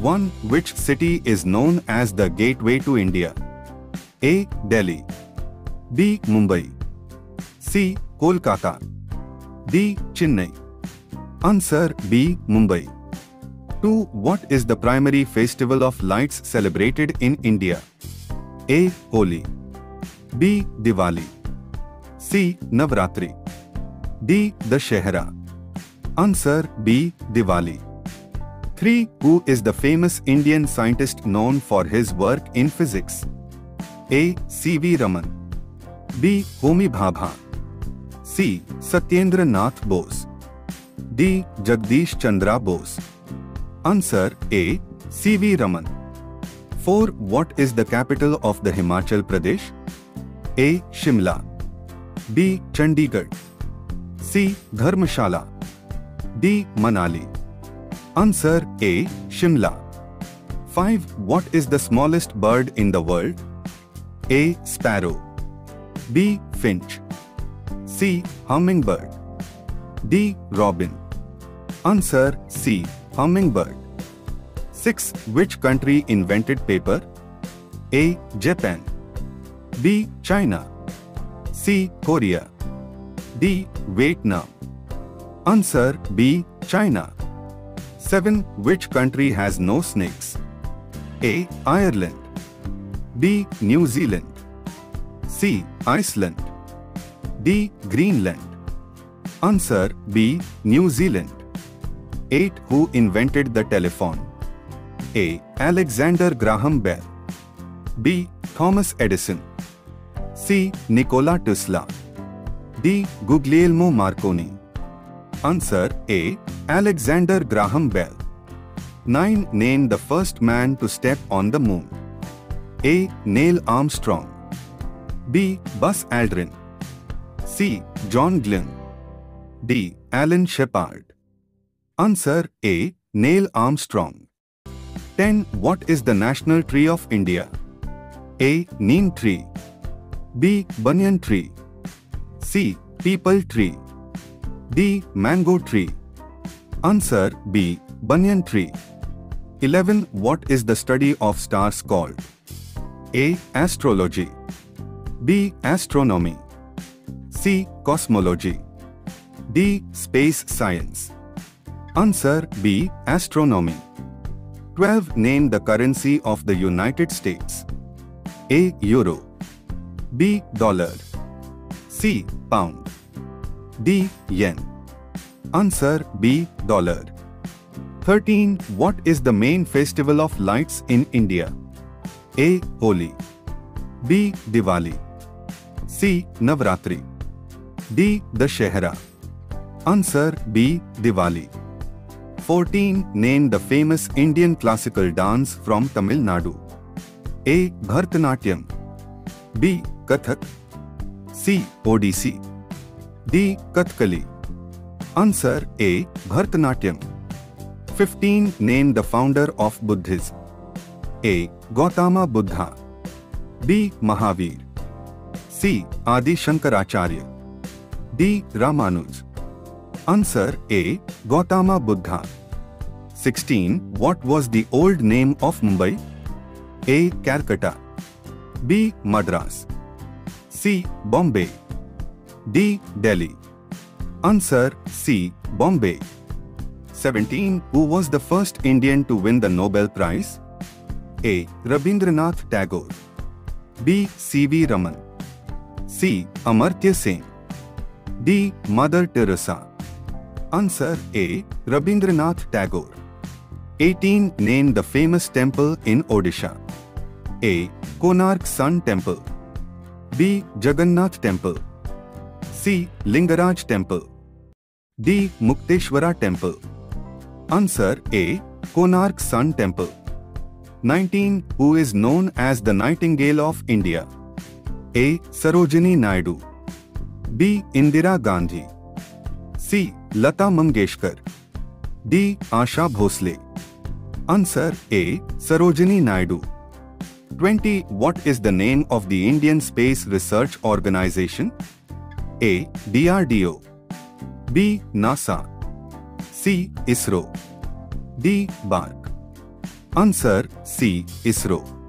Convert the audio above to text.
1. Which city is known as the gateway to India? A. Delhi. B. Mumbai. C. Kolkata. D. Chennai. Answer B. Mumbai. 2. What is the primary festival of lights celebrated in India? A. Holi. B. Diwali. C. Navratri. D. Dashehra. Answer B. Diwali. 3. Who is the famous Indian scientist known for his work in physics? A. C.V. Raman. B. Homi Bhabha. C. Satyendra Nath Bose. D. Jagdish Chandra Bose. Answer A. C.V. Raman. 4. What is the capital of the Himachal Pradesh? A. Shimla. B. Chandigarh. C. Dharmshala. D. Manali. Answer A. Shimla. 5. What is the smallest bird in the world? A. Sparrow. B. Finch. C. Hummingbird. D. Robin. Answer C. Hummingbird. 6. Which country invented paper? A. Japan. B. China. C. Korea. D. Vietnam. Answer B. China. 7. Which country has no snakes? A. Ireland. B. New Zealand. C. Iceland. D. Greenland. Answer B. New Zealand. 8. Who invented the telephone? A. Alexander Graham Bell. B. Thomas Edison. C. Nikola Tesla. D. Guglielmo Marconi. Answer A. Alexander Graham Bell. 9. Name the first man to step on the moon. A. Neil Armstrong. B. Buzz Aldrin. C. John Glenn. D. Alan Shepard. Answer A. Neil Armstrong. 10. What is the national tree of India? A. Neem tree. B. Banyan tree. C. Peepal tree. D. Mango tree. Answer B. Banyan tree. 11. What is the study of stars called? A. Astrology. B. Astronomy. C. Cosmology. D. Space science. Answer B. Astronomy. 12. Name the currency of the United States. A. Euro. B. Dollar. C. Pound. D. Yen. Answer B. Dollar. 13. What is the main festival of lights in India? A. Holi. B. Diwali. C. Navratri. D. Dashehra. Answer B. Diwali. 14. Name the famous Indian classical dance from Tamil Nadu. A. Bharatanatyam. B. Kathak. C. Odissi. D. Kathkali. Answer A. Bharatanatyam. 15. Name the founder of Buddhism. A. Gautama Buddha. B. Mahavir. C. Adi Shankaracharya. D. Ramanuj. Answer A. Gautama Buddha. 16. What was the old name of Mumbai? A. Calcutta. B. Madras. C. Bombay. D. Delhi. Answer C. Bombay. 17. Who was the first Indian to win the Nobel Prize? A. Rabindranath Tagore. B. C.V. Raman. C. Amartya Sen. D. Mother Teresa. Answer A. Rabindranath Tagore. 18. Name the famous temple in Odisha. A. Konark Sun Temple. B. Jagannath Temple. C. Lingaraj Temple. D. Mukteshwara Temple. Answer A. Konark Sun Temple. 19. Who is known as the Nightingale of India? A. Sarojini Naidu. B. Indira Gandhi. C. Lata Mangeshkar. D. Asha Bhosle. Answer A. Sarojini Naidu. 20. What is the name of the Indian Space Research Organization? A. DRDO. B. NASA. C. ISRO. D. BARC. Answer C. ISRO.